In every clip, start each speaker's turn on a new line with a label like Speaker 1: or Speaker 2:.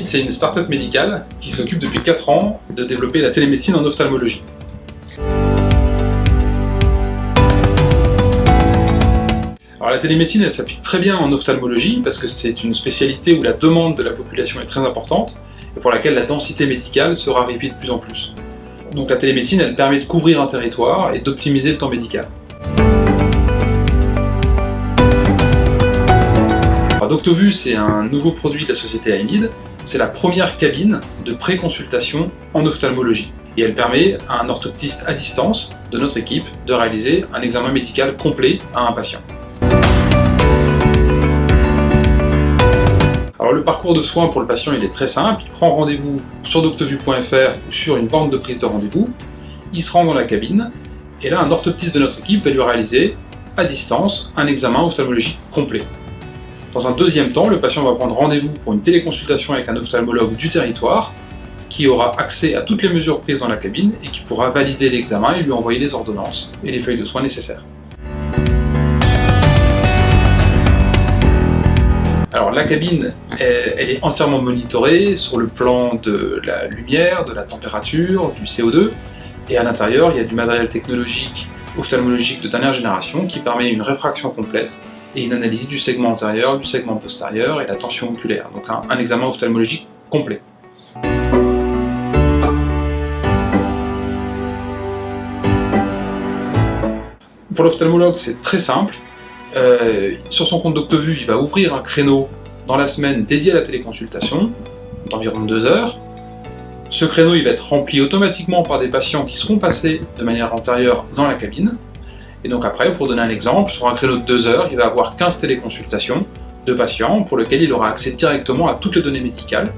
Speaker 1: Aimid, c'est une start-up médicale qui s'occupe depuis 4 ans de développer la télémédecine en ophtalmologie. Alors la télémédecine, elle s'applique très bien en ophtalmologie parce que c'est une spécialité où la demande de la population est très importante et pour laquelle la densité médicale se raréfie de plus en plus. Donc la télémédecine, elle permet de couvrir un territoire et d'optimiser le temps médical. Alors, Doctovue, c'est un nouveau produit de la société Aimid. C'est la première cabine de pré-consultation en ophtalmologie. Et elle permet à un orthoptiste à distance de notre équipe de réaliser un examen médical complet à un patient. Alors le parcours de soins pour le patient il est très simple, il prend rendez-vous sur doctovue.fr ou sur une borne de prise de rendez-vous, il se rend dans la cabine, et là un orthoptiste de notre équipe va lui réaliser à distance un examen ophtalmologique complet. Dans un deuxième temps, le patient va prendre rendez-vous pour une téléconsultation avec un ophtalmologue du territoire qui aura accès à toutes les mesures prises dans la cabine et qui pourra valider l'examen et lui envoyer les ordonnances et les feuilles de soins nécessaires. Alors la cabine, elle est entièrement monitorée sur le plan de la lumière, de la température, du CO2, et à l'intérieur il y a du matériel technologique ophtalmologique de dernière génération qui permet une réfraction complète et une analyse du segment antérieur, du segment postérieur et la tension oculaire, donc un examen ophtalmologique complet. Pour l'ophtalmologue, c'est très simple. Sur son compte Doctovue, il va ouvrir un créneau dans la semaine dédié à la téléconsultation, d'environ 2 heures. Ce créneau il va être rempli automatiquement par des patients qui seront passés de manière antérieure dans la cabine. Et donc après, pour donner un exemple, sur un créneau de 2 heures, il va avoir 15 téléconsultations de patients pour lesquels il aura accès directement à toutes les données médicales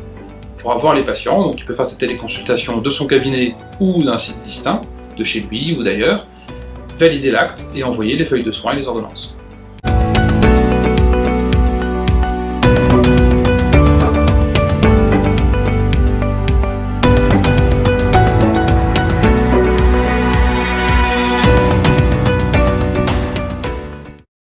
Speaker 1: pour avoir les patients. Donc il peut faire cette téléconsultation de son cabinet ou d'un site distinct, de chez lui ou d'ailleurs, valider l'acte et envoyer les feuilles de soins et les ordonnances.